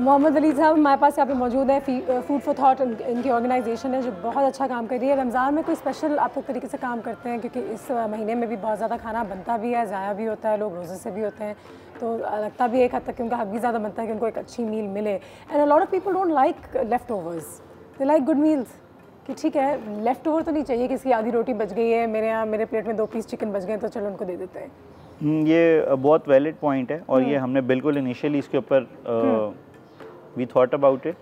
मोहम्मद अली साहब हमारे पास यहाँ पे मौजूद है, फूड फॉर थॉट इनकी ऑर्गेनाइजेशन है जो बहुत अच्छा काम कर रही है। रमज़ान में कोई स्पेशल आप लोग तरीके से काम करते हैं, क्योंकि इस महीने में भी बहुत ज़्यादा खाना बनता भी है, ज़ाया भी होता है, लोग रोज़े से भी होते हैं, तो लगता भी एक हद तक कि उनका हक भी ज़्यादा बनता है कि उनको एक अच्छी मील मिले। And a lot of people don't like left overs, they like good meals, कि ठीक है लेफ्ट ओवर तो नहीं चाहिए, किसी आधी रोटी बच गई है, मेरे यहाँ मेरे प्लेट में 2 पीस चिकन बच गए तो चलो उनको दे देते हैं। ये बहुत वैलिड पॉइंट है और ये हमने बिल्कुल इनिशियली इसके ऊपर वी थॉट अबाउट इट।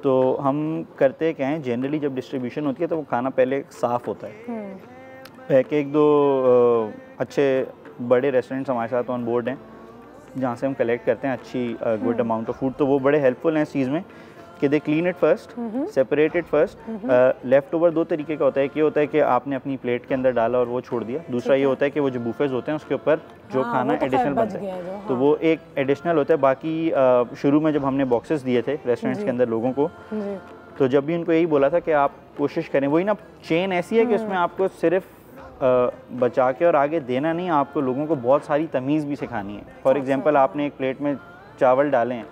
तो हम करते क्या हैं, जनरली जब डिस्ट्रीब्यूशन होती है तो वो खाना पहले साफ़ होता है। एक दो अच्छे बड़े रेस्टोरेंट्स हमारे साथ ऑन बोर्ड हैं जहाँ से हम कलेक्ट करते हैं अच्छी गुड अमाउंट ऑफ फूड, तो वो बड़े हेल्पफुल हैं इस चीज़ में कि they clean it first, separate it first. Left over 2 तरीके का होता है, एक ये होता है कि आपने अपनी प्लेट के अंदर डाला और वो छोड़ दिया, दूसरा ये होता है कि वो जो बुफेज होते हैं उसके ऊपर जो खाना एडिशनल बनता है तो वो एक एडिशनल होता है। बाकी शुरू में जब हमने बॉक्सेस दिए थे रेस्टोरेंट्स के अंदर लोगों को, तो जब भी उनको यही बोला था कि आप कोशिश करें, वही ना चेन ऐसी है कि उसमें आपको सिर्फ बचा के और आगे देना नहीं, आपको लोगों को बहुत सारी तमीज़ भी सिखानी है। फॉर एग्जांपल आपने एक प्लेट में चावल डाले हैं,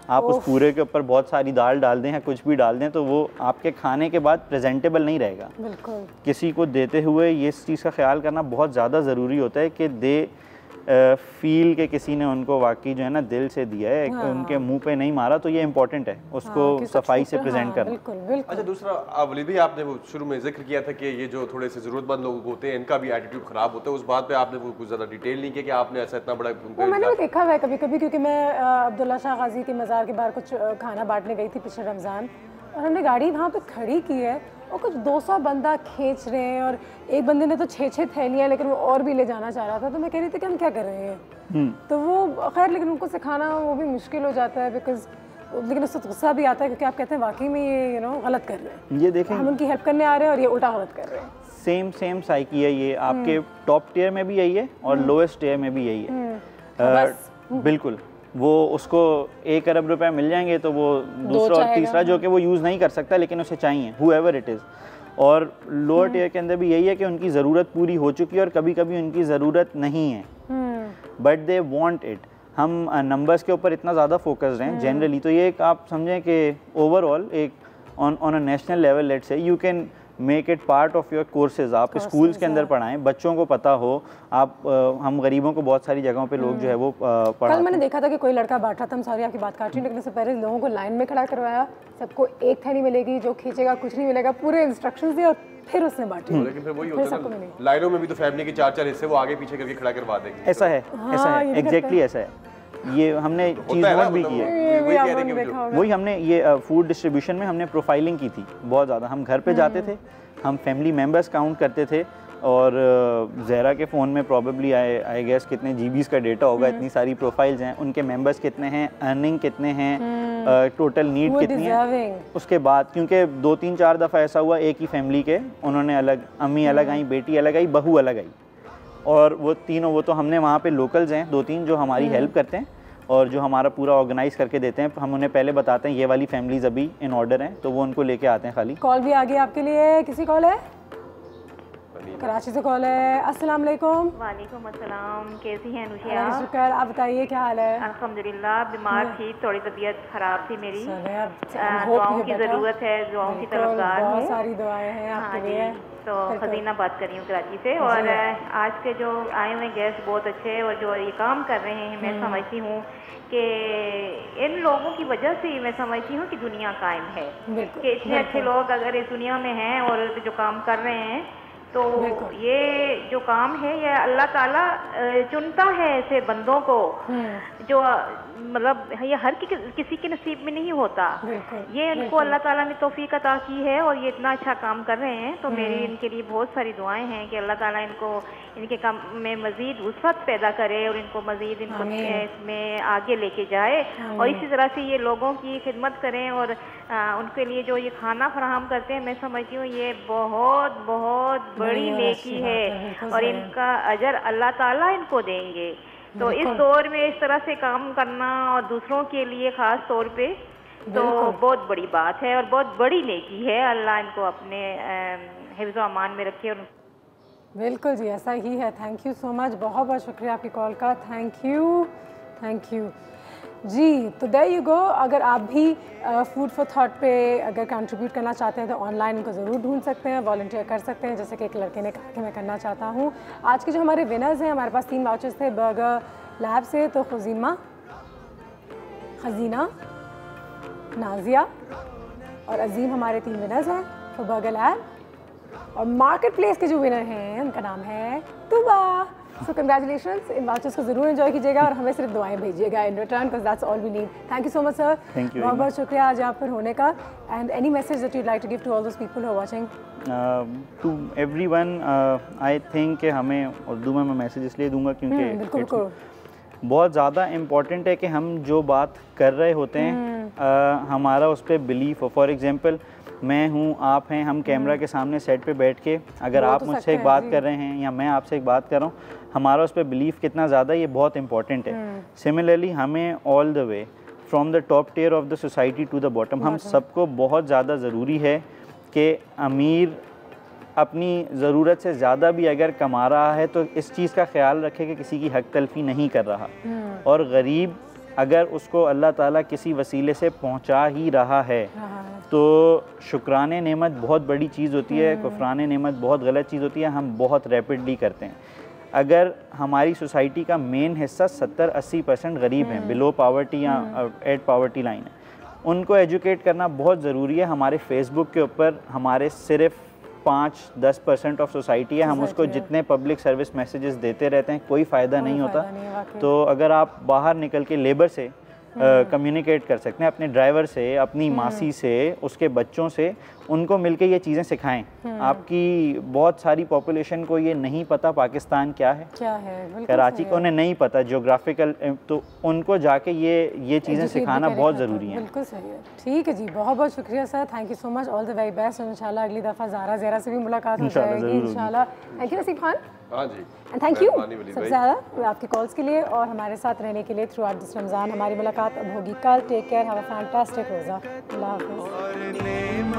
आप उस पूरे के ऊपर बहुत सारी दाल डाल दें या कुछ भी डाल दें तो वो आपके खाने के बाद प्रेजेंटेबल नहीं रहेगा। बिल्कुल। किसी को देते हुए ये इस चीज़ का ख्याल करना बहुत ज़्यादा ज़रूरी होता है कि दे फील के किसी ने उनको वाकई जो है ना दिल से दिया है, उनके मुंह पे नहीं मारा, तो ये इम्पोर्टेंट है उसको सफाई से प्रेजेंट करना। बिल्कुल, बिल्कुल। अच्छा, दूसरा वलीद भाई आपने वो शुरू में जिक्र किया था कि ये जो थोड़े से ज़रूरतमंद लोग होते हैं इनका भी एटीट्यूड ख़राब होता है, उस बात पे आपने वो कुछ ज़्यादा डिटेल नहीं किया कि आपने ऐसा इतना बड़ा वो मैंने भी देखा हुआ है कभी कभी, क्योंकि मैं अब्दुल्ला शाह गाजी के मज़ार के बाहर कुछ खाना बांटने गई थी पिछले रमज़ान, और हमने गाड़ी वहाँ पे खड़ी की है और कुछ 200 बंदा खींच रहे हैं और एक बंदे ने तो 6-6 थैलियाँ, लेकिन वो और भी ले जाना चाह रहा था, तो मैं कह रही थी कि हम क्या कर रहे हैं। तो वो खैर, लेकिन उनको सिखाना वो भी मुश्किल हो जाता है, बिकॉज लेकिन उससे गुस्सा भी आता है क्योंकि आप कहते हैं वाकई में ये गलत कर रहे हैं, ये देखें हम उनकी हेल्प करने आ रहे हैं और ये उल्टा गलत कर रहे हैं। सेम साइकी है ये, आपके टॉप टियर में भी यही है और लोएस्ट टियर में भी यही है। बिल्कुल, वो उसको 1 अरब रुपए मिल जाएंगे तो वो दूसरा और तीसरा जो कि वो यूज़ नहीं कर सकता लेकिन उसे चाहिए, हुएवर इट इज़। और लोअर टियर के अंदर भी यही है कि उनकी ज़रूरत पूरी हो चुकी है और कभी कभी उनकी ज़रूरत नहीं है, बट दे वांट इट। हम नंबर्स के ऊपर इतना ज़्यादा फोकस्ड हैं जनरली, तो ये एक आप समझें कि ओवरऑल एक on a national level let's say you can make it part of your courses. आप स्कूल्स के अंदर पढ़ाएं, बच्चों को पता हो। आप हम गरीबों को बहुत सारी जगहों पे लोग जो है वो पढ़ाते हैं। कल मैंने देखा था कि कोई लड़का बांट रहा था, हम सॉरी आपकी बात काट रही हूँ, लेकिन उससे पहले लोगों को लाइन में खड़ा करवाया, सबको एक थैली मिलेगी, जो खींचेगा कुछ नहीं मिलेगा, पूरे इंस्ट्रक्शंस दिए और फिर उसने बांटी। लेकिन फिर वही होता है ना, लाइनों में भी तो फैमिली के 4-4 हिस्से वो आगे पीछे करके खड़ा करवा देंगे। ऐसा है, एग्जैक्टली ऐसा है। ये हमने चीज़ नोट भी की है, वही हमने ये फूड डिस्ट्रीब्यूशन में हमने प्रोफाइलिंग की थी बहुत ज़्यादा। हम घर पे जाते थे, हम फैमिली मेम्बर्स काउंट करते थे और ज़हरा के फ़ोन में प्रॉबेबली आई गेस कितने जीबीज़ का डेटा होगा, इतनी सारी प्रोफाइल्स हैं, उनके मेंबर्स कितने हैं, अर्निंग कितने हैं, टोटल नीड कितनी है। उसके बाद क्योंकि 2-3-4 दफ़ा ऐसा हुआ एक ही फैमिली के, उन्होंने अलग, अम्मी अलग आई, बेटी अलग आई, बहू अलग आई, और वो तीनों, वो तो हमने वहाँ पे लोकल्स हैं 2-3 जो हमारी हेल्प करते हैं और जो हमारा पूरा ऑर्गेनाइज करके देते हैं। हम उन्हें पहले बताते हैं ये वाली फैमिलीज अभी इन ऑर्डर हैं, तो वो उनको लेके आते हैं। खाली कॉल भी आ गई आपके लिए, किसी कॉल है? कराची से कॉल है। अस्सलाम वालेकुम। वालेकुम अस्सलाम, कैसी हैं अनुषा? शुक्र, आप बताइए क्या हाल है? अल्हम्दुलिल्लाह, बीमार थी, थोड़ी तबीयत ख़राब थी मेरी, दुआओं की ज़रूरत है, दुआओं की तरफदार हूँ, बहुत सारी दुआएं हैं आपके लिए। तो खजीना बात कर रही हूँ कराची से, और आज के जो आए हुए गेस्ट बहुत अच्छे हैं और जो ये काम कर रहे हैं, मैं समझती हूँ कि इन लोगों की वजह से ही मैं समझती हूँ कि दुनिया कायम है, कि इतने अच्छे लोग अगर इस दुनिया में हैं और जो काम कर रहे हैं, तो ये जो काम है ये अल्लाह ताला चुनता है ऐसे बंदों को जो मतलब ये हर किसी के नसीब में नहीं होता। ये इनको अल्लाह ताला ने तौफीक अता की है और ये इतना अच्छा काम कर रहे हैं, तो मेरी इनके लिए बहुत सारी दुआएं हैं कि अल्लाह ताला इनको इनके काम में मज़ीद वुसअत पैदा करे और इनको मज़ीद इनको इसमें आगे लेके जाए, और इसी तरह से ये लोगों की खिदमत करें और उनके लिए जो ये खाना फराहम करते हैं, मैं समझती हूँ ये बहुत बहुत बड़ी नेकी है और इनका अजर अल्लाह ताला इनको देंगे। तो इस दौर में इस तरह से काम करना और दूसरों के लिए ख़ास तौर पे तो बहुत बड़ी बात है और बहुत बड़ी नेकी है। अल्लाह इनको अपने हिफ्ज़ व अमान में रखे। और बिल्कुल जी, ऐसा ही है। थैंक यू सो मच, बहुत बहुत शुक्रिया आपकी कॉल का। Thank you. जी, तो देयर यू गो। अगर आप भी फूड फॉर थॉट पे अगर कंट्रीब्यूट करना चाहते हैं तो ऑनलाइन उनको ज़रूर ढूंढ सकते हैं, वॉलंटियर कर सकते हैं, जैसे कि एक लड़के ने कहा कि मैं करना चाहता हूँ। आज के जो हमारे विनर्स हैं, हमारे पास 3 वाउचर्स थे बर्गर लैब से, तो खजीना, नाजिया और अजीम हमारे 3 विनर्स हैं फॉर बर्गर लैब। और मार्केट प्लेस के जो विनर हैं उनका नाम है तुबा। सो कंग्रेचुलेशंस, इन वाउचर्स को जरूर एंजॉय कीजिएगा और हमें सिर्फ दुआएं भेजिएगा in return, because that's all we need. Thank you so much sir, बहुत बहुत शुक्रिया आज यहाँ पर होने का। And any message that you'd like to give to all those people who are watching? To everyone, I think कि हमें उर्दू में मैं मैसेज इसलिए दूंगा क्योंकि बहुत ज़्यादा इम्पॉर्टेंट है कि हम जो बात कर रहे होते हैं हमारा उस पर बिलीफ हो। फॉर एग्जांपल मैं हूँ, आप हैं, हम कैमरा के सामने सेट पे बैठ के अगर आप मुझसे एक बात कर रहे हैं या मैं आपसे एक बात कर रहा हूँ, हमारा उस पर बिलीफ कितना ज़्यादा, ये बहुत इंपॉर्टेंट है। सिमिलरली हमें all the way from the top tier of the society to the bottom, हम सबको बहुत ज़्यादा ज़रूरी है कि अमीर अपनी ज़रूरत से ज़्यादा भी अगर कमा रहा है तो इस चीज़ का ख्याल रखे कि किसी की हक तलफी नहीं कर रहा, और गरीब अगर उसको अल्लाह ताला किसी वसीले से पहुंचा ही रहा है तो शुक्राने नेमत बहुत बड़ी चीज़ होती है, कुफराने नेमत बहुत गलत चीज़ होती है, हम बहुत रैपिडली करते हैं। अगर हमारी सोसाइटी का मेन हिस्सा 70-80% गरीब हैं, बिलो पावर्टी या एट पावर्टी लाइन है, उनको एजुकेट करना बहुत ज़रूरी है। हमारे फेसबुक के ऊपर हमारे सिर्फ 5-10% ऑफ सोसाइटी है, हम उसको जितने पब्लिक सर्विस मैसेजेस देते रहते हैं कोई फ़ायदा नहीं होता। तो अगर आप बाहर निकल के लेबर से कम्युनिकेट कर सकते हैं, अपने ड्राइवर से, अपनी मासी से, उसके बच्चों से, उनको मिलके ये चीज़ें सिखाएं। आपकी बहुत सारी पॉपुलेशन को ये नहीं पता पाकिस्तान क्या है, कराची को उन्हें नहीं पता ज्योग्राफिकल, तो उनको जाके ये चीज़ें सिखाना बहुत ज़रूरी है। बिल्कुल सही है। ठीक है जी, बहुत बहुत शुक्रिया sir, thank you so much, all the very best. इंशाल्लाह अगली दफ़ा ज़ारा से भी मुलाकात हो जाएगी इंशाल्लाह। थैंक यू नसीब खान। हाँ जी, एंड थैंक यू सबसे ज़्यादा आपके कॉल्स के लिए और हमारे साथ रहने के लिए थ्रू आउट दिस रमज़ान। हमारी मुलाकात अब होगी कल। Take care, have a fantastic रोज़ा। अल्लाह हाफ़िज़।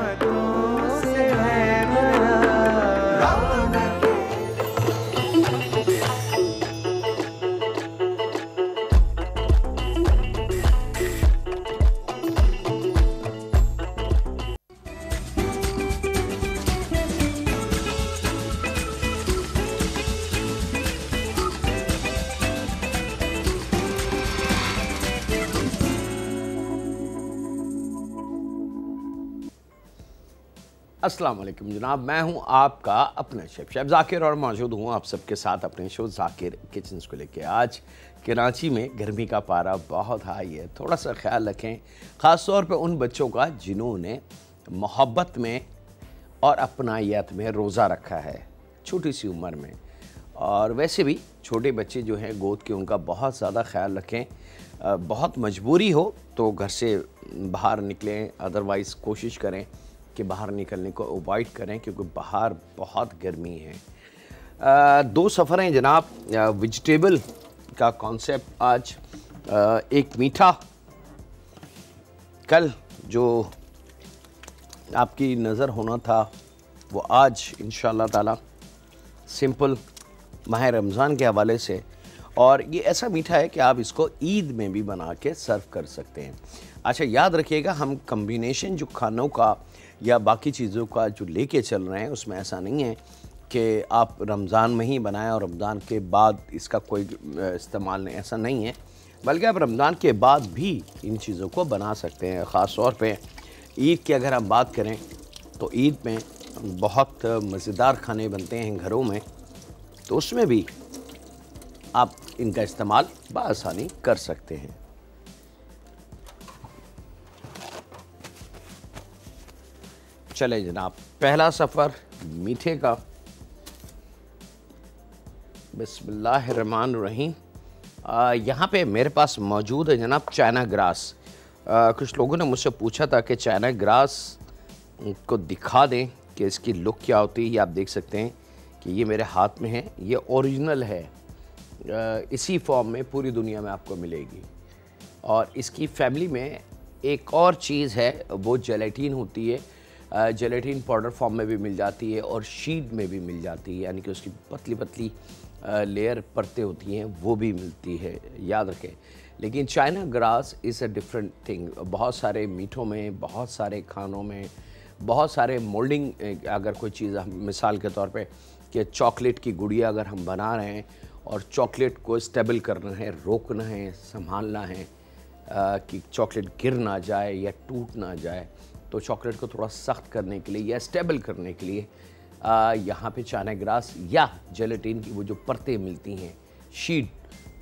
अस्सलाम वालेकुम जनाब, मैं हूं आपका अपना शेफ ज़ाकिर और मौजूद हूं आप सबके साथ अपने शो ज़ाकिर किचन्स को लेके। आज कराची में गर्मी का पारा बहुत हाई है, थोड़ा सा ख्याल रखें, ख़ास तौर पे उन बच्चों का जिन्होंने मोहब्बत में और अपनायत में रोज़ा रखा है छोटी सी उम्र में। और वैसे भी छोटे बच्चे जो हैं गोद के, उनका बहुत ज़्यादा ख्याल रखें। बहुत मजबूरी हो तो घर से बाहर निकलें, अदरवाइज़ कोशिश करें कि बाहर निकलने को अवॉइड करें क्योंकि बाहर बहुत गर्मी है। 2 सफ़र हैं जनाब। वेजिटेबल का कॉन्सेप्ट आज, एक मीठा, कल जो आपकी नज़र होना था वो आज इंशाअल्लाह ताला सिंपल माह रमज़ान के हवाले से। और ये ऐसा मीठा है कि आप इसको ईद में भी बना के सर्व कर सकते हैं। अच्छा याद रखिएगा, हम कम्बिनेशन जो खानों का या बाकी चीज़ों का जो लेके चल रहे हैं उसमें ऐसा नहीं है कि आप रमज़ान में ही बनाएं और रमज़ान के बाद इसका कोई इस्तेमाल नहीं, ऐसा नहीं है, बल्कि आप रमज़ान के बाद भी इन चीज़ों को बना सकते हैं। ख़ास तौर पे ईद की अगर हम बात करें तो ईद में बहुत मज़ेदार खाने बनते हैं घरों में, तो उसमें भी आप इनका इस्तेमाल बआसानी कर सकते हैं। चले जनाब, पहला सफ़र मीठे का। बिस्मिल्लाहिर्रहमानिर्रहीम। यहाँ पे मेरे पास मौजूद है जनाब चाइना ग्रास। कुछ लोगों ने मुझसे पूछा था कि चाइना ग्रास को दिखा दें कि इसकी लुक क्या होती है। ये आप देख सकते हैं कि ये मेरे हाथ में है, ये ओरिजिनल है, इसी फॉर्म में पूरी दुनिया में आपको मिलेगी। और इसकी फैमिली में एक और चीज़ है, वो जेलेटिन होती है। जेलेटिन पाउडर फॉर्म में भी मिल जाती है और शीट में भी मिल जाती है, यानी कि उसकी पतली पतली लेयर परतें होती हैं वो भी मिलती है, याद रखें। लेकिन China grass is a different thing. बहुत सारे मीठों में, बहुत सारे खानों में, बहुत सारे मोल्डिंग, अगर कोई चीज़ हम मिसाल के तौर पे कि चॉकलेट की गुड़िया अगर हम बना रहे हैं और चॉकलेट को स्टेबल करना है, रोकना है, संभालना है कि चॉकलेट गिर ना जाए या टूट ना जाए, तो चॉकलेट को थोड़ा सख्त करने के लिए या स्टेबल करने के लिए यहाँ पे चाइना ग्रास या जेलेटिन की वो जो परतें मिलती हैं, शीट,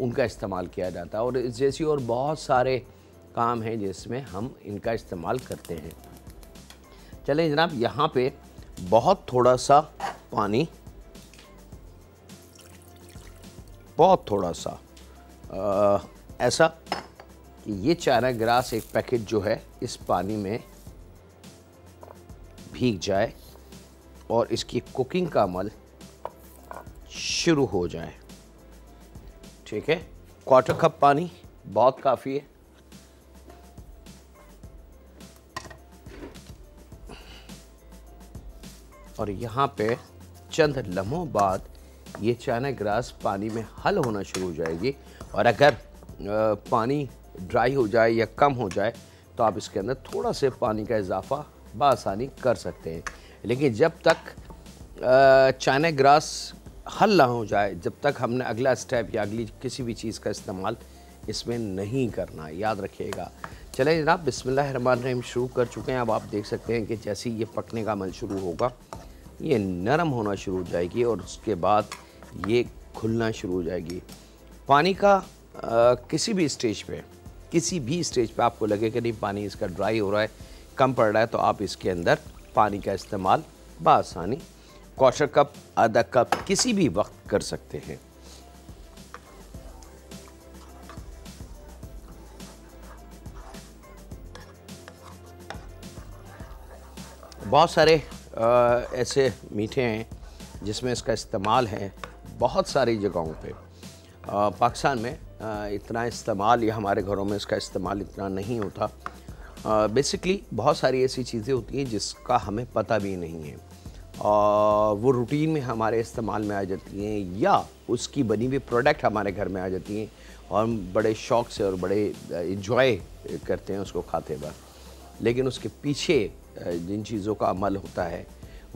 उनका इस्तेमाल किया जाता है। और इस जैसी और बहुत सारे काम हैं जिसमें हम इनका इस्तेमाल करते हैं। चलें जनाब, यहाँ पे बहुत थोड़ा सा पानी, बहुत थोड़ा सा ऐसा कि ये चाइना ग्रास एक पैकेट जो है इस पानी में भीग जाए और इसकी कुकिंग का अमल शुरू हो जाए। ठीक है, 1/4 कप पानी बहुत काफ़ी है। और यहाँ पे चंद लम्हों बाद ये चाइना ग्रास पानी में हल होना शुरू हो जाएगी। और अगर पानी ड्राई हो जाए या कम हो जाए तो आप इसके अंदर थोड़ा से पानी का इजाफा बआसानी कर सकते हैं। लेकिन जब तक चाइना ग्रास हल ना हो जाए, जब तक हमने अगला स्टेप या अगली किसी भी चीज़ का इस्तेमाल इसमें नहीं करना, याद रखिएगा। चलें जनाब, बिस्मिल्लाहिर्रहमानिर्रहीम शुरू कर चुके हैं। अब आप देख सकते हैं कि जैसे ही ये पकने का अमल शुरू होगा, ये नरम होना शुरू हो जाएगी और उसके बाद ये खुलना शुरू हो जाएगी। पानी का किसी भी स्टेज पे आपको लगे कि नहीं पानी इसका ड्राई हो रहा है, कम पड़ रहा है, तो आप इसके अंदर पानी का इस्तेमाल बआसानी 1/4 कप, आधा कप किसी भी वक्त कर सकते हैं। बहुत सारे ऐसे मीठे हैं जिसमें इसका इस्तेमाल है बहुत सारी जगहों पे। पाकिस्तान में इतना इस्तेमाल या हमारे घरों में इसका इस्तेमाल इतना नहीं होता। बेसिकली बहुत सारी ऐसी चीज़ें होती हैं जिसका हमें पता भी नहीं है और वो रूटीन में हमारे इस्तेमाल में आ जाती हैं या उसकी बनी हुई प्रोडक्ट हमारे घर में आ जाती हैं और हम बड़े शौक़ से और बड़े इंजॉय करते हैं उसको खाते वक्त। लेकिन उसके पीछे जिन चीज़ों का अमल होता है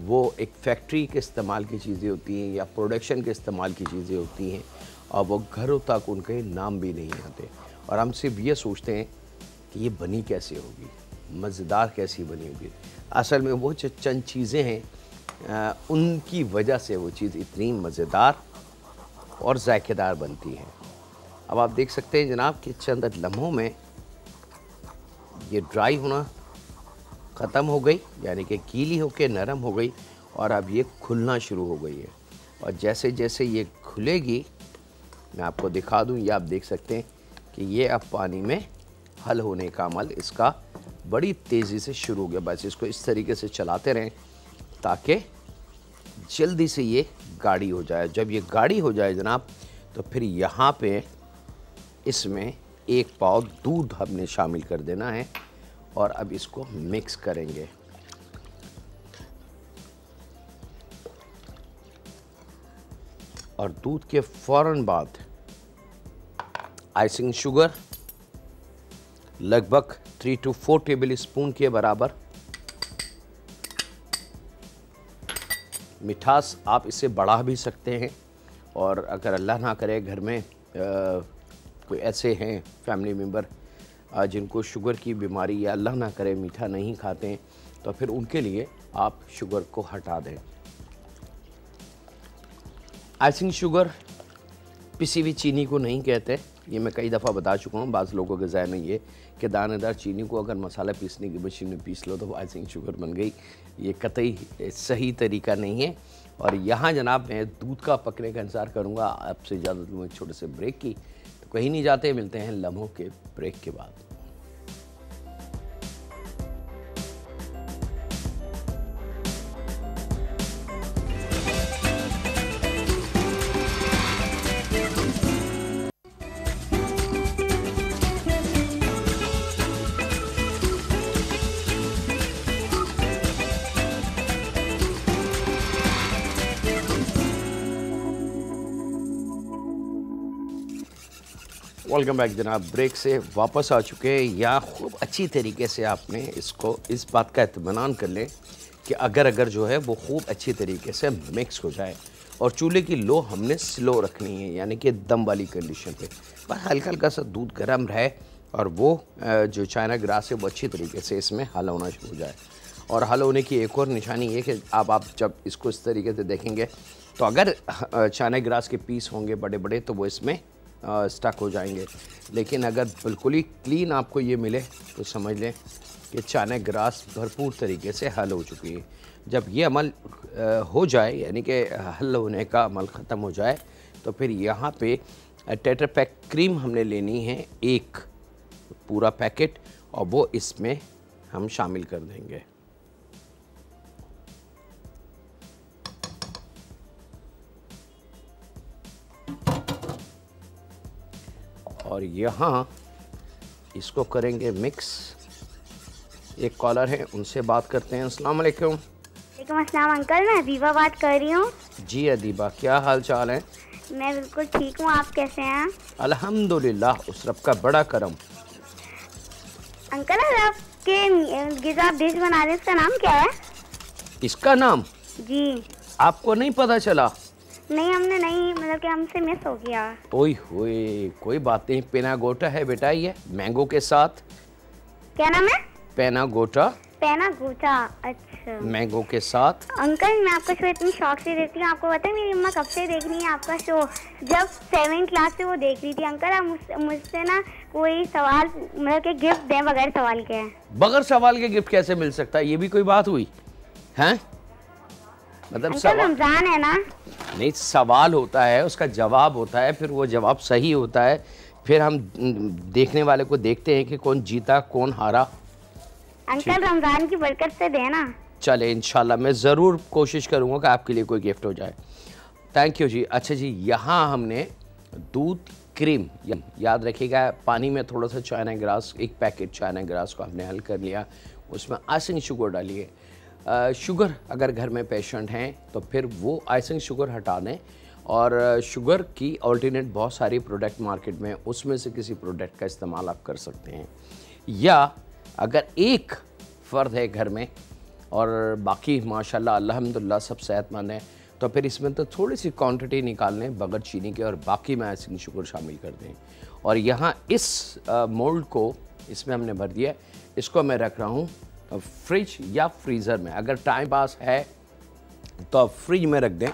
वो एक फैक्ट्री के इस्तेमाल की चीज़ें होती हैं या प्रोडक्शन के इस्तेमाल की चीज़ें होती हैं और वो घरों तक उनके नाम भी नहीं आते और हम सिर्फ ये सोचते हैं कि ये बनी कैसे होगी, मज़ेदार कैसी बनी होगी। असल में वो चंद चीज़ें हैं उनकी वजह से वो चीज़ इतनी मज़ेदार और जायकेदार बनती है। अब आप देख सकते हैं जनाब कि चंद लम्हों में ये ड्राई होना ख़त्म हो गई, यानी कि गीली होकर नरम हो गई और अब ये खुलना शुरू हो गई है। और जैसे जैसे ये खुलेगी, मैं आपको दिखा दूं, ये आप देख सकते हैं कि ये अब पानी में हल होने का अमल इसका बड़ी तेज़ी से शुरू हो गया। बस इसको इस तरीके से चलाते रहें ताकि जल्दी से ये गाढ़ी हो जाए। जब ये गाढ़ी हो जाए जनाब, तो फिर यहाँ पे इसमें 1 पाव दूध हमने शामिल कर देना है और अब इसको मिक्स करेंगे। और दूध के फ़ौरन बाद आइसिंग शुगर लगभग 3 to 4 टेबल स्पून के बराबर। मिठास आप इसे बढ़ा भी सकते हैं और अगर अल्लाह ना करे घर में कोई ऐसे हैं फैमिली मेम्बर जिनको शुगर की बीमारी या अल्लाह ना करे मीठा नहीं खाते हैं, तो फिर उनके लिए आप शुगर को हटा दें। आइसिंग शुगर पिसी हुई चीनी को नहीं कहते, ये मैं कई दफ़ा बता चुका हूँ। बाज़ लोगों के ज़हन में ये कि दानेदार चीनी को अगर मसाला पीसने की मशीन में पीस लो तो आइसिंग शुगर बन गई, ये कतई सही तरीका नहीं है। और यहाँ जनाब मैं दूध का पकने का इंतज़ार करूँगा। आपसे इजाज़त लूँ एक छोटे से ब्रेक की, तो कहीं नहीं जाते, मिलते हैं लम्हों के ब्रेक के बाद। वेलकम बैक जनाब। ब्रेक से वापस आ चुके हैं। या खूब अच्छी तरीके से आपने इसको इस बात का इत्मीनान कर लें कि अगर जो है वो खूब अच्छी तरीके से मिक्स हो जाए और चूल्हे की लो हमने स्लो रखनी है, यानी कि दम वाली कंडीशन पे। बस हल्का हल्का सा दूध गर्म रहे और वो जो चाइना ग्रास है वो अच्छी तरीके से इसमें हल होना शुरू हो जाए। और हल होने की एक और निशानी ये कि आप जब इसको इस तरीके से देखेंगे तो अगर चाइना ग्रास के पीस होंगे बड़े बड़े तो वो इसमें स्टक हो जाएंगे, लेकिन अगर बिल्कुल ही क्लीन आपको ये मिले तो समझ लें कि चाइना ग्रास भरपूर तरीके से हल हो चुकी है। जब ये अमल हो जाए, यानी कि हल होने का अमल ख़त्म हो जाए, तो फिर यहाँ पे टेट्रा पैक क्रीम हमने लेनी है एक पूरा पैकेट और वो इसमें हम शामिल कर देंगे। और यहाँ इसको करेंगे मिक्स। एक कॉलर है, उनसे बात करते हैं। अस्सलाम वालेकुम। वालेकुम अस्सलाम अंकल, मैं अदीबा बात कर रही हूँ। जी अदीबा, क्या हाल चाल है? मैं बिल्कुल ठीक हूँ, आप कैसे हैं? अल्हम्दुलिल्लाह, उस रब का बड़ा करम। अंकल आपके गिज़ा आप डिश बना रहे हैं, इसका नाम क्या है? इसका नाम जी। आपको नहीं पता चला? नहीं, हमने नहीं, मतलब कि हमसे मिस हो गया। ओए होए, कोई बात नहीं। पेनागोटा है बेटा, ये मैंगो के साथ। क्या नाम है? पेनागोटा। पेनागोटा, अच्छा। मैंगो के साथ। अंकल मैं आपका शो इतनी शौक से देखती हूँ, आपको पता है मेरी अम्मा कब से देख रही है आपका शो? जब 7th क्लास से वो देख रही थी। अंकल आप मुझसे ना कोई सवाल, मतलब कि गिफ्ट दें बगैर सवाल के। बगैर सवाल के गिफ्ट कैसे मिल सकता है? ये भी कोई बात हुई हैं? मतलब अंकल रमजान है ना? नहीं, सवाल होता है, उसका जवाब होता है, फिर वो जवाब सही होता है, फिर हम देखने वाले को देखते हैं कि कौन जीता कौन हारा। अंकल रमजान की बरकत से देना। चले इंशाल्लाह, मैं ज़रूर कोशिश करूँगा कि आपके लिए कोई गिफ्ट हो जाए। थैंक यू जी। अच्छा जी, यहाँ हमने दूध क्रीम, याद रखिएगा, पानी में थोड़ा सा चाइना ग्रास, एक पैकेट चाइना ग्रास को हमने हल कर लिया, उसमें आइसिंग शुगर डालिए। शुगर अगर घर में पेशेंट हैं तो फिर वो आइसिंग शुगर हटा दें, और शुगर की अल्टरनेट बहुत सारी प्रोडक्ट मार्केट में, उसमें से किसी प्रोडक्ट का इस्तेमाल आप कर सकते हैं। या अगर एक फ़र्द है घर में और बाकी माशाल्लाह अल्हम्दुलिल्लाह सब सेहतमंद हैं, तो फिर इसमें तो थोड़ी सी क्वांटिटी निकाल लें बगैर चीनी के और बाकी में आइसिंग शुगर शामिल कर दें। और यहाँ इस मोल्ड को इसमें हमने भर दिया। इसको मैं रख रहा हूँ फ्रिज या फ्रीज़र में। अगर टाइम पास है तो आप फ्रिज में रख दें,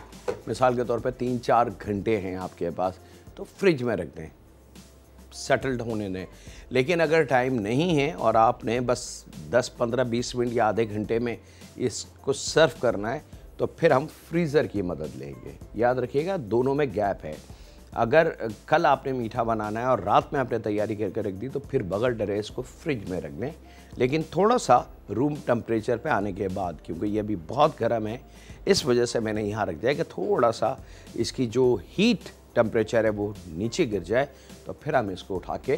मिसाल के तौर पे 3-4 घंटे हैं आपके पास तो फ्रिज में रख दें, सेटल्ड होने दें। लेकिन अगर टाइम नहीं है और आपने बस 10-15-20 मिनट या आधे घंटे में इसको सर्व करना है तो फिर हम फ्रीज़र की मदद लेंगे। याद रखिएगा, दोनों में गैप है। अगर कल आपने मीठा बनाना है और रात में आपने तैयारी करके रख दी तो फिर बगैर डरे इसको फ्रिज में रख दें, लेकिन थोड़ा सा रूम टेम्परेचर पे आने के बाद, क्योंकि ये अभी बहुत गर्म है, इस वजह से मैंने यहाँ रख दिया कि थोड़ा सा इसकी जो हीट टेम्परेचर है वो नीचे गिर जाए, तो फिर हम इसको उठा के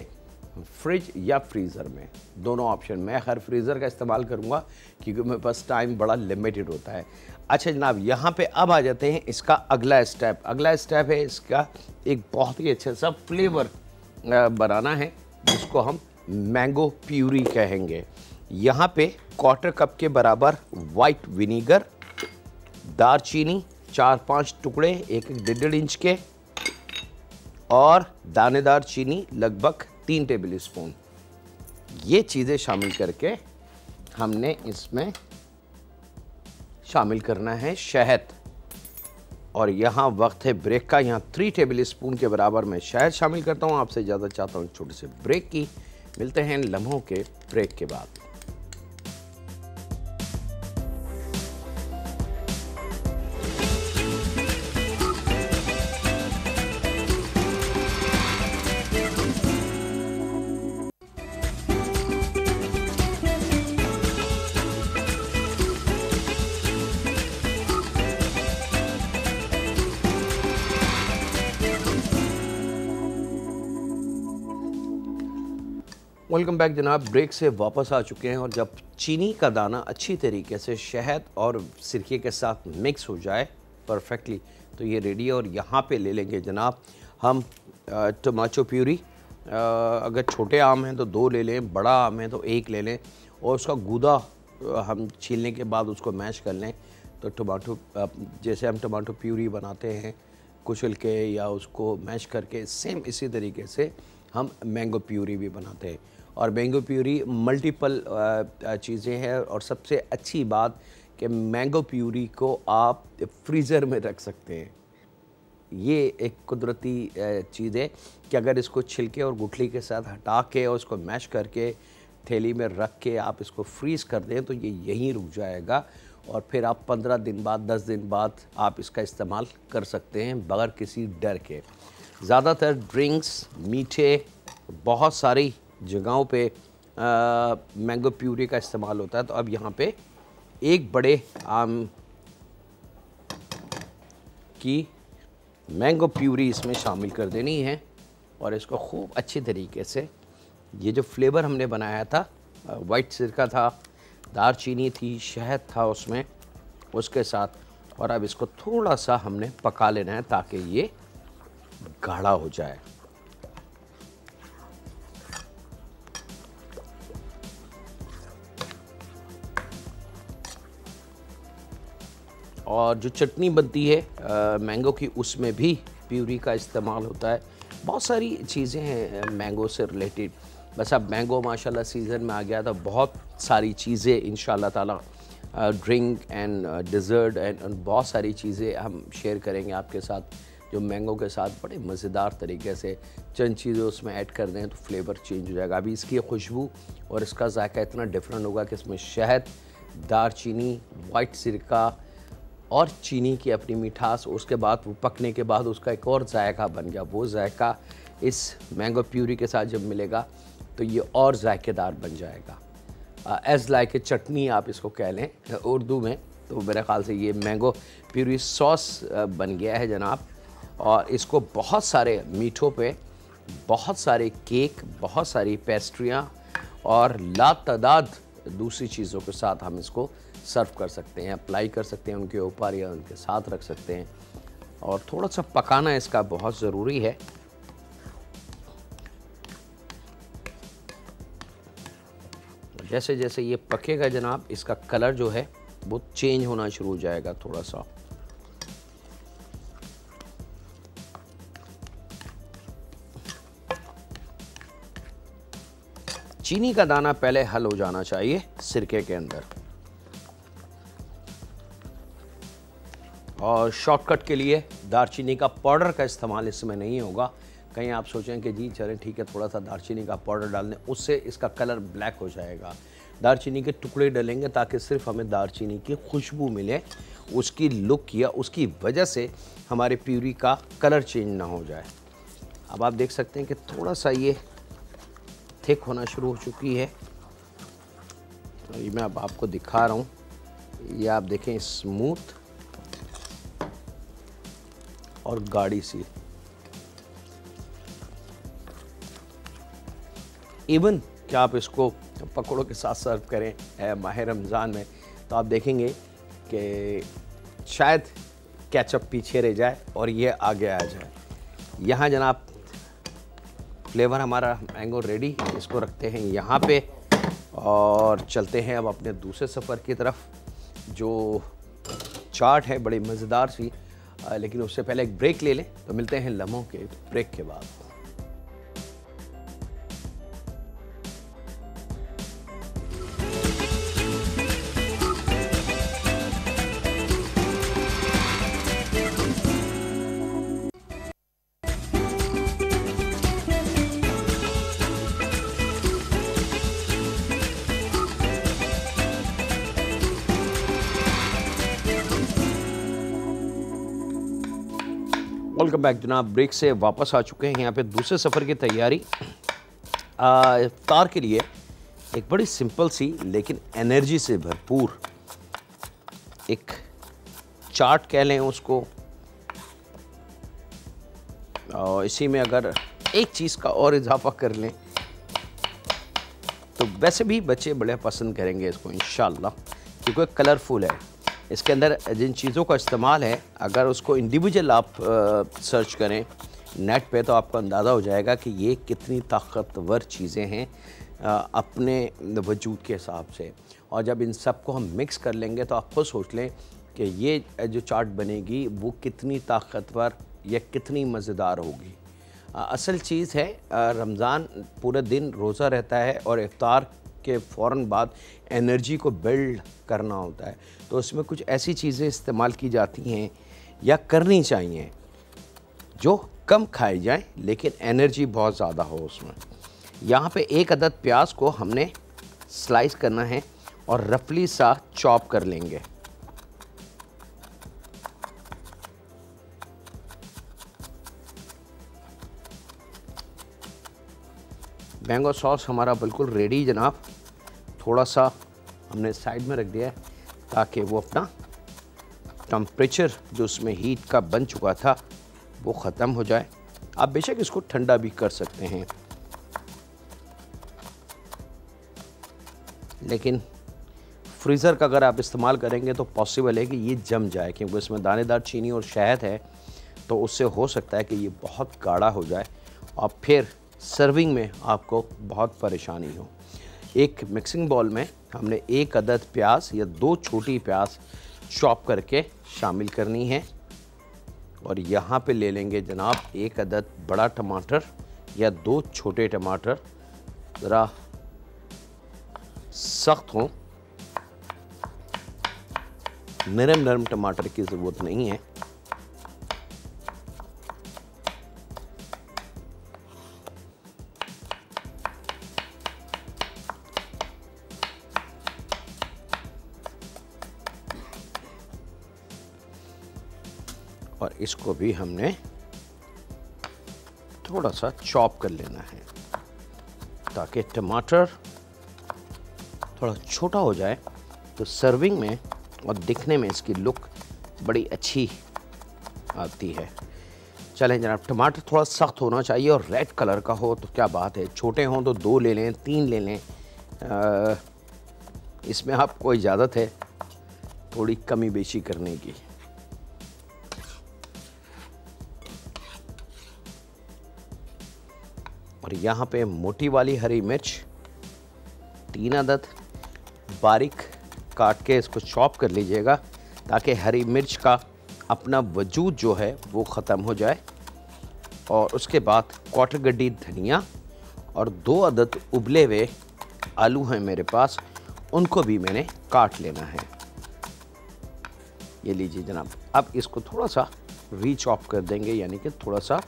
फ्रिज या फ्रीज़र में, दोनों ऑप्शन। मैं हर फ्रीज़र का इस्तेमाल करूँगा क्योंकि मेरे पास टाइम बड़ा लिमिटेड होता है। अच्छा जनाब, यहाँ पे अब आ जाते हैं इसका अगला स्टेप। अगला स्टेप है इसका एक बहुत ही अच्छा सा फ्लेवर बनाना है, जिसको हम मैंगो प्यूरी कहेंगे। यहाँ पे 1/4 कप के बराबर वाइट विनीगर, दारचीनी 4-5 टुकड़े 1-1.5 इंच के, और दानेदार चीनी लगभग 3 टेबल स्पून। ये चीज़ें शामिल करके हमने इसमें शामिल करना है शहद। और यहाँ वक्त है ब्रेक का। यहाँ 3 टेबल स्पून के बराबर मैं शहद शामिल करता हूँ। आपसे ज़्यादा चाहता हूँ छोटे से ब्रेक की। मिलते हैं लम्हों के ब्रेक के बाद। वेलकम बैक जनाब। ब्रेक से वापस आ चुके हैं और जब चीनी का दाना अच्छी तरीके से शहद और सिरके के साथ मिक्स हो जाए परफेक्टली तो ये रेडी है। और यहाँ पे ले लेंगे जनाब हम टमाटो प्यूरी अगर छोटे आम हैं तो 2 ले लें, बड़ा आम है तो 1 ले लें और उसका गूदा हम छीलने के बाद उसको मैश कर लें। तो टमाटो, जैसे हम टमाटो प्यूरी बनाते हैं कुचल के या उसको मैश करके, सेम इसी तरीके से हम मैंगो प्यूरी भी बनाते हैं। और मैंगो प्यूरी मल्टीपल चीज़ें हैं और सबसे अच्छी बात कि मैंगो प्यूरी को आप फ्रीज़र में रख सकते हैं। ये एक कुदरती चीज़ है कि अगर इसको छिलके और गुठली के साथ हटा के और उसको मैश करके थैली में रख के आप इसको फ्रीज़ कर दें तो ये यहीं रुक जाएगा और फिर आप 15 दिन बाद 10 दिन बाद आप इसका इस्तेमाल कर सकते हैं बगैर किसी डर के। ज़्यादातर ड्रिंक्स, मीठे, बहुत सारी जगहों पे मैंगो प्यूरी का इस्तेमाल होता है। तो अब यहाँ पे 1 बड़े आम की मैंगो प्यूरी इसमें शामिल कर देनी है और इसको खूब अच्छी तरीके से, ये जो फ्लेवर हमने बनाया था, वाइट सिरका था, दारचीनी थी, शहद था उसमें, उसके साथ, और अब इसको थोड़ा सा हमने पका लेना है ताकि ये गाढ़ा हो जाए। और जो चटनी बनती है मैंगो की, उसमें भी प्यूरी का इस्तेमाल होता है। बहुत सारी चीज़ें हैं मैंगो से रिलेटेड। बस अब मैंगो माशाल्लाह सीज़न में आ गया तो बहुत सारी चीज़ें इंशाल्लाह ताला, ड्रिंक एंड डिज़र्ट एंड बहुत सारी चीज़ें हम शेयर करेंगे आपके साथ जो मैंगो के साथ बड़े मज़ेदार तरीके से चंद चीज़ें उसमें ऐड कर दें तो फ्लेवर चेंज हो जाएगा। अभी इसकी खुशबू और इसका जायका इतना डिफरेंट होगा कि इसमें शहद, दारचीनी, वाइट सिरका और चीनी की अपनी मिठास, उसके बाद वो पकने के बाद उसका एक और जायका बन गया। वो जायका इस मैंगो प्यूरी के साथ जब मिलेगा तो ये और जायकेदार बन जाएगा। एज़ लाइक ए चटनी आप इसको कह लें उर्दू में। तो मेरे ख़्याल से ये मैंगो प्यूरी सॉस बन गया है जनाब। और इसको बहुत सारे मीठों पे, बहुत सारे केक, बहुत सारी पेस्ट्रियाँ और लातादाद दूसरी चीज़ों के साथ हम इसको सर्व कर सकते हैं, अप्लाई कर सकते हैं उनके ऊपर या उनके साथ रख सकते हैं। और थोड़ा सा पकाना इसका बहुत ज़रूरी है। जैसे जैसे ये पकेगा जनाब, इसका कलर जो है वो चेंज होना शुरू हो जाएगा थोड़ा सा। चीनी का दाना पहले हल हो जाना चाहिए सिरके के अंदर। और शॉर्टकट के लिए दारचीनी का पाउडर का इस्तेमाल इसमें नहीं होगा। कहीं आप सोचें कि जी चलें ठीक है थोड़ा सा दारचीनी का पाउडर डाल दें, उससे इसका कलर ब्लैक हो जाएगा। दारचीनी के टुकड़े डालेंगे ताकि सिर्फ हमें दारचीनी की खुशबू मिले, उसकी लुक या उसकी वजह से हमारे प्यूरी का कलर चेंज ना हो जाए। अब आप देख सकते हैं कि थोड़ा सा ये थिक होना शुरू हो चुकी है। तो ये मैं अब आपको दिखा रहा हूँ, ये आप देखें स्मूथ और गाढ़ी सी। इवन कि आप इसको पकौड़ों के साथ सर्व करें माह रमज़ान में तो आप देखेंगे कि शायद केचप पीछे रह जाए और ये आगे आ जाए। यहाँ जनाब फ्लेवर हमारा मैंगो रेडी, इसको रखते हैं यहाँ पे और चलते हैं अब अपने दूसरे सफ़र की तरफ। जो चाट है बड़ी मज़ेदार सी, लेकिन उससे पहले एक ब्रेक ले लें। तो मिलते हैं लम्हों के ब्रेक के बाद। वेलकम बैक जनाब। ब्रेक से वापस आ चुके हैं। यहाँ पे दूसरे सफ़र की तैयारी इफ्तार के लिए एक बड़ी सिंपल सी लेकिन एनर्जी से भरपूर एक चाट कह लें उसको। और इसी में अगर एक चीज़ का और इजाफा कर लें तो वैसे भी बच्चे बड़े पसंद करेंगे इसको इंशाल्लाह, क्योंकि कलरफुल है। इसके अंदर जिन चीज़ों का इस्तेमाल है अगर उसको इंडिविजुअल आप सर्च करें नेट पे तो आपको अंदाज़ा हो जाएगा कि ये कितनी ताकतवर चीज़ें हैं अपने वजूद के हिसाब से। और जब इन सब को हम मिक्स कर लेंगे तो आप खुद सोच लें कि ये जो चाट बनेगी वो कितनी ताकतवर या कितनी मज़ेदार होगी। असल चीज़ है रमज़ान पूरे दिन रोज़ा रहता है और इफ्तार के फ़ौरन बाद एनर्जी को बिल्ड करना होता है, तो उसमें कुछ ऐसी चीज़ें इस्तेमाल की जाती हैं या करनी चाहिए जो कम खाई जाए लेकिन एनर्जी बहुत ज़्यादा हो उसमें। यहाँ पे 1 अदद प्याज को हमने स्लाइस करना है और रफली सा चॉप कर लेंगे। मैंगो सॉस हमारा बिल्कुल रेडी जनाब। थोड़ा सा हमने साइड में रख दिया है ताकि वो अपना टेम्परेचर जो उसमें हीट का बन चुका था वो ख़त्म हो जाए। आप बेशक इसको ठंडा भी कर सकते हैं, लेकिन फ्रीज़र का अगर आप इस्तेमाल करेंगे तो पॉसिबल है कि ये जम जाए, क्योंकि इसमें दानेदार चीनी और शहद है, तो उससे हो सकता है कि ये बहुत गाढ़ा हो जाए और फिर सर्विंग में आपको बहुत परेशानी हो। एक मिक्सिंग बाउल में हमने 1 अदद प्याज या 2 छोटी प्याज चॉप करके शामिल करनी है और यहाँ पे ले लेंगे जनाब 1 अदद बड़ा टमाटर या 2 छोटे टमाटर, ज़रा सख्त हों, नरम टमाटर की ज़रूरत नहीं है। और इसको भी हमने थोड़ा सा चॉप कर लेना है ताकि टमाटर थोड़ा छोटा हो जाए तो सर्विंग में और दिखने में इसकी लुक बड़ी अच्छी आती है। चलें जनाब, टमाटर थोड़ा सख्त होना चाहिए और रेड कलर का हो तो क्या बात है। छोटे हों तो 2 ले लें, 3 ले लें, इसमें आपको इजाज़त है थोड़ी कमी बेशी करने की। और यहाँ पे मोटी वाली हरी मिर्च 3 अदद बारीक काट के इसको चॉप कर लीजिएगा ताकि हरी मिर्च का अपना वजूद जो है वो ख़त्म हो जाए। और उसके बाद क्वार्टर गड्डी धनिया और 2 अदद उबले हुए आलू हैं मेरे पास, उनको भी मैंने काट लेना है। ये लीजिए जनाब, अब इसको थोड़ा सा रीचॉप कर देंगे, यानी कि थोड़ा सा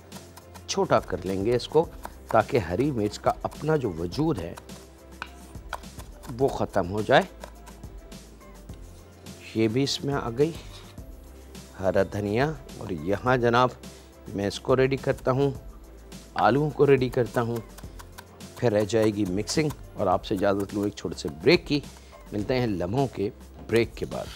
छोटा कर लेंगे इसको ताकि हरी मिर्च का अपना जो वजूद है वो ख़त्म हो जाए। ये भी इसमें आ गई हरा धनिया। और यहाँ जनाब मैं इसको रेडी करता हूँ, आलूओं को रेडी करता हूँ, फिर रह जाएगी मिक्सिंग। और आपसे इजाज़त लूँ एक छोटे से ब्रेक की। मिलते हैं लम्हों के ब्रेक के बाद।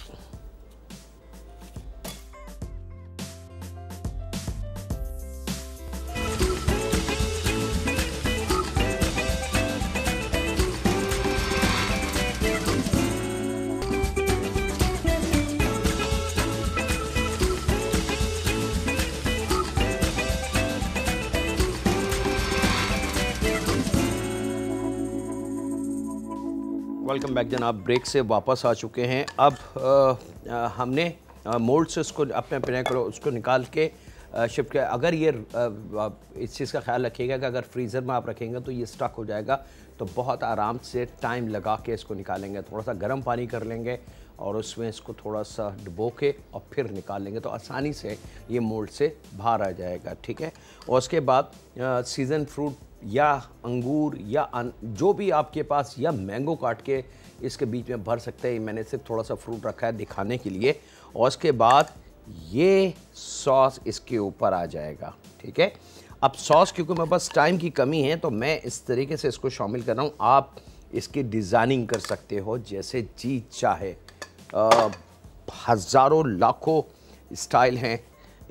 वेलकम बैक जनाब, ब्रेक से वापस आ चुके हैं। अब हमने मोल्ड से उसको अपने अपने करो उसको निकाल के शिफ्ट किया। अगर ये इस चीज़ का ख्याल रखिएगा कि अगर फ्रीज़र में आप रखेंगे तो ये स्टक हो जाएगा, तो बहुत आराम से टाइम लगा के इसको निकालेंगे। थोड़ा सा गर्म पानी कर लेंगे और उसमें इसको थोड़ा सा डुबो के और फिर निकाल लेंगे तो आसानी से ये मोल्ड से बाहर आ जाएगा, ठीक है। और उसके बाद सीज़न फ्रूट या अंगूर या जो भी आपके पास, या मैंगो काट के इसके बीच में भर सकते हैं। मैंने सिर्फ थोड़ा सा फ्रूट रखा है दिखाने के लिए। और उसके बाद ये सॉस इसके ऊपर आ जाएगा, ठीक है। अब सॉस क्योंकि मेरे पास टाइम की कमी है तो मैं इस तरीके से इसको शामिल कर रहा हूँ। आप इसकी डिज़ाइनिंग कर सकते हो जैसे जी चाहे, हज़ारों लाखों स्टाइल हैं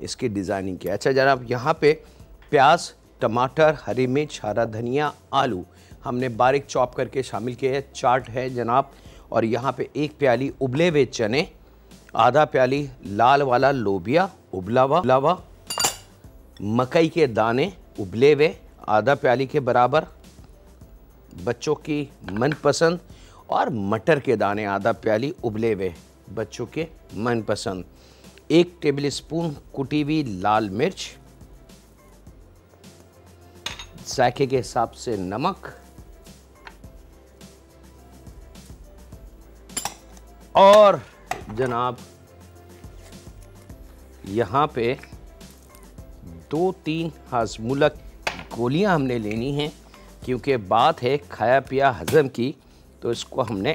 इसकी डिज़ाइनिंग की। अच्छा जनाब, यहाँ पे प्याज, टमाटर, हरी मिर्च, हरा धनिया, आलू हमने बारीक चॉप करके शामिल किए हैं। चाट है जनाब। और यहाँ पे 1 प्याली उबले हुए चने, आधा प्याली लाल वाला लोबिया उबला हुआ, मकई के दाने उबले हुए आधा प्याली के बराबर, बच्चों की मनपसंद, और मटर के दाने आधा प्याली उबले हुए बच्चों के मनपसंद, 1 टेबल स्पून कुटी हुई लाल मिर्च, जायके के हिसाब से नमक, और जनाब यहाँ पे 2-3 हाजमोला गोलियां हमने लेनी हैं, क्योंकि बात है खाया पिया हजम की, तो इसको हमने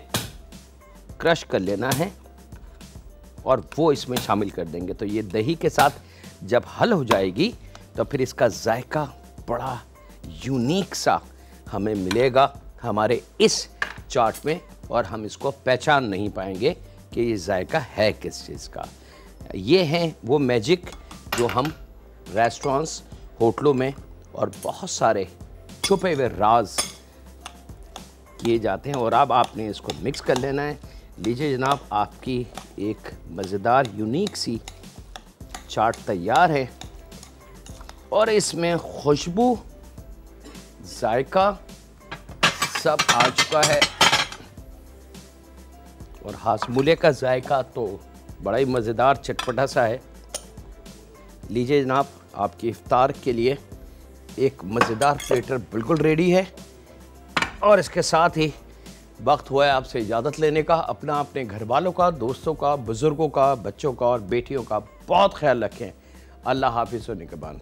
क्रश कर लेना है और वो इसमें शामिल कर देंगे। तो ये दही के साथ जब हल हो जाएगी तो फिर इसका जायका बड़ा यूनिक सा हमें मिलेगा हमारे इस चाट में, और हम इसको पहचान नहीं पाएंगे कि ये जायका है किस चीज़ का। ये हैं वो मैजिक जो हम रेस्टोरेंट्स, होटलों में और बहुत सारे छुपे हुए राज किए जाते हैं। और अब आपने इसको मिक्स कर लेना है। लीजिए जनाब, आपकी एक मज़ेदार यूनिक सी चाट तैयार है, और इसमें खुशबू, जायका सब आ चुका है, और हाजमोले का जायका तो बड़ा ही मज़ेदार चटपटा सा है। लीजिए जनाब, आपकी इफ्तार के लिए एक मज़ेदार प्लेटर बिल्कुल रेडी है, और इसके साथ ही वक्त हुआ है आपसे इजाज़त लेने का। अपने घर वालों का, दोस्तों का, बुज़ुर्गों का, बच्चों का और बेटियों का बहुत ख्याल रखें। अल्लाह हाफिज़ व निगहबान।